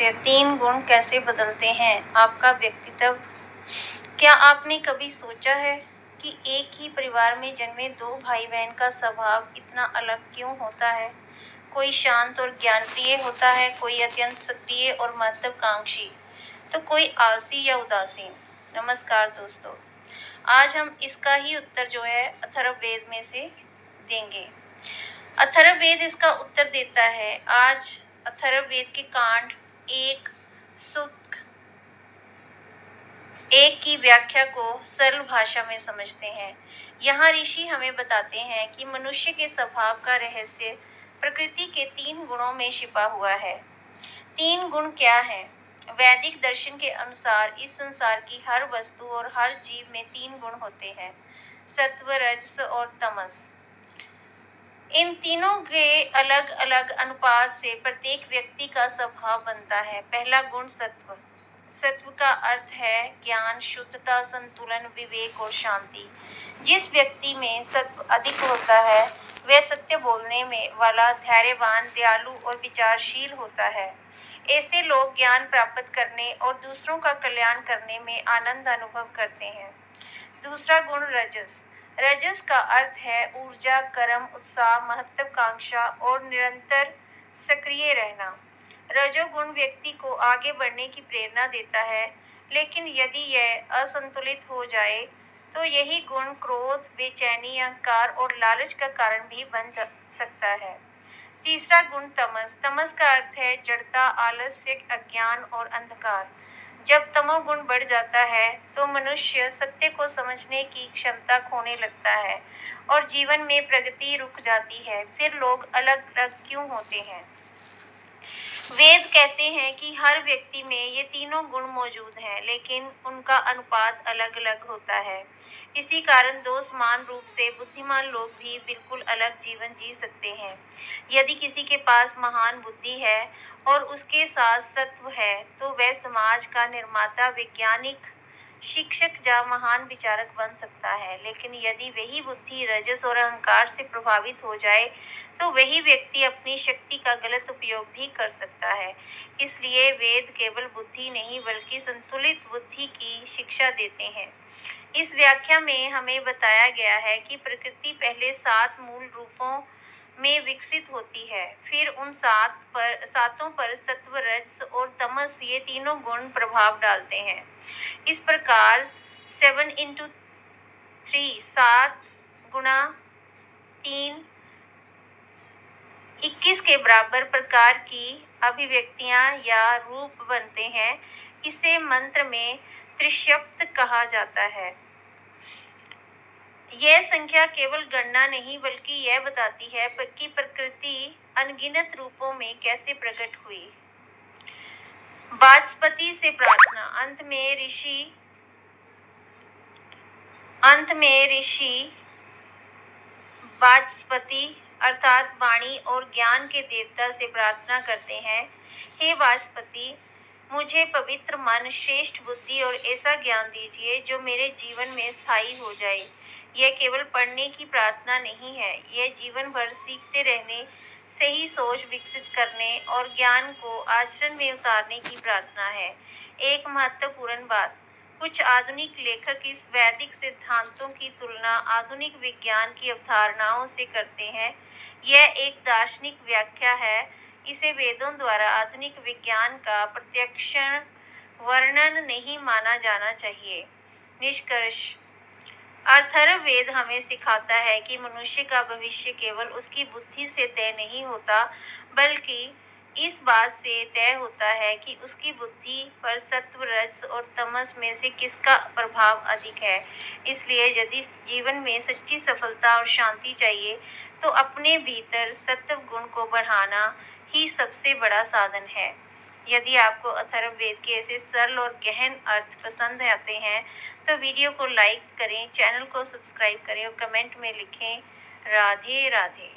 रहस्य, 3 गुण कैसे बदलते हैं आपका व्यक्तित्व। क्या आपने कभी सोचा है कि एक ही परिवार में जन्मे 2 भाई-बहन का स्वभाव इतना अलग क्यों होता है? कोई शांत और ज्ञानप्रिय होता है, कोई अत्यंत सक्रिय और महत्वाकांक्षी, तो कोई आलसी या उदासीन। नमस्कार दोस्तों, आज हम इसका ही उत्तर जो है अथर्ववेद में से देंगे। अथर्ववेद इसका उत्तर देता है। आज अथर्ववेद के कांड 1 सूक्त 1 की व्याख्या को सरल भाषा में समझते हैं। यहाँ ऋषि हमें बताते हैं कि मनुष्य के स्वभाव का रहस्य प्रकृति के 3 गुणों में छिपा हुआ है। 3 गुण क्या हैं? वैदिक दर्शन के अनुसार इस संसार की हर वस्तु और हर जीव में 3 गुण होते हैं, सत्व, रजस और तमस। इन तीनों के अलग अलग अनुपात से प्रत्येक व्यक्ति का स्वभाव बनता है। पहला गुण सत्व। सत्व का अर्थ है ज्ञान, शुद्धता, संतुलन, विवेक और शांति। जिस व्यक्ति में सत्व अधिक होता है वह सत्य बोलने में वाला, धैर्यवान, दयालु और विचारशील होता है। ऐसे लोग ज्ञान प्राप्त करने और दूसरों का कल्याण करने में आनंद अनुभव करते हैं। दूसरा गुण रजस। रजस का अर्थ है ऊर्जा, कर्म, उत्साह, महत्वाकांक्षा और निरंतर सक्रिय रहना। रजोगुण व्यक्ति को आगे बढ़ने की प्रेरणा देता है, लेकिन यदि यह असंतुलित हो जाए तो यही गुण क्रोध, बेचैनी, अहंकार और लालच का कारण भी बन सकता है। तीसरा गुण तमस। तमस का अर्थ है जड़ता, आलस्य, अज्ञान और अंधकार। जब तमोगुण बढ़ जाता है तो मनुष्य सत्य को समझने की क्षमता खोने लगता है और जीवन में प्रगति रुक जाती है। फिर लोग अलग अलग क्यों होते हैं? वेद कहते हैं कि हर व्यक्ति में ये तीनों गुण मौजूद हैं, लेकिन उनका अनुपात अलग अलग होता है। इसी कारण 2 समान रूप से बुद्धिमान लोग भी बिल्कुल अलग जीवन जी सकते हैं। यदि किसी के पास महान बुद्धि है और उसके साथ सत्व है तो वह समाज का निर्माता, वैज्ञानिक, शिक्षक या महान विचारक बन सकता है। लेकिन यदि वही बुद्धि रजस और अहंकार से प्रभावित हो जाए तो वही व्यक्ति अपनी शक्ति का गलत उपयोग भी कर सकता है। इसलिए वेद केवल बुद्धि नहीं बल्कि संतुलित बुद्धि की शिक्षा देते हैं। इस व्याख्या में हमें बताया गया है कि प्रकृति पहले 7 मूल रूपों में विकसित होती है, फिर उन सातों पर सत्व, रजस और तमस ये तीनों गुण प्रभाव डालते हैं। इस प्रकार 7 into 3 7 गुणा 3 21 के बराबर प्रकार की अभिव्यक्तियां या रूप बनते हैं। इसे मंत्र में त्रिशब्द कहा जाता है। यह संख्या केवल गणना नहीं बल्कि यह बताती है कि प्रकृति अनगिनत रूपों में कैसे प्रकट हुई। वाचस्पति से प्रार्थना। अंत में ऋषि वाचस्पति अर्थात वाणी और ज्ञान के देवता से प्रार्थना करते हैं, हे वाचस्पति, मुझे पवित्र मन, श्रेष्ठ बुद्धि और ऐसा ज्ञान दीजिए जो मेरे जीवन में स्थायी हो जाए। यह केवल पढ़ने की प्रार्थना नहीं है, यह जीवन भर सीखते रहने, सही सोच विकसित करने और ज्ञान को आचरण में उतारने की प्रार्थना है। एक महत्वपूर्ण बात, कुछ आधुनिक लेखक इस वैदिक सिद्धांतों की तुलना आधुनिक विज्ञान की अवधारणाओं से करते हैं। यह एक दार्शनिक व्याख्या है। इसे वेदों द्वारा आधुनिक विज्ञान का प्रत्यक्ष वर्णन नहीं माना जाना चाहिए। निष्कर्ष, अथर्ववेद हमें सिखाता है कि मनुष्य का भविष्य केवल उसकी बुद्धि से तय नहीं होता, बल्कि इस बात से तय होता है कि उसकी बुद्धि पर सत्व, रजस और तमस में से किसका प्रभाव अधिक है। इसलिए यदि जीवन में सच्ची सफलता और शांति चाहिए तो अपने भीतर सत्व गुण को बढ़ाना ही सबसे बड़ा साधन है। यदि आपको अथर्ववेद के ऐसे सरल और गहन अर्थ पसंद आते हैं तो वीडियो को लाइक करें, चैनल को सब्सक्राइब करें और कमेंट में लिखें राधे राधे।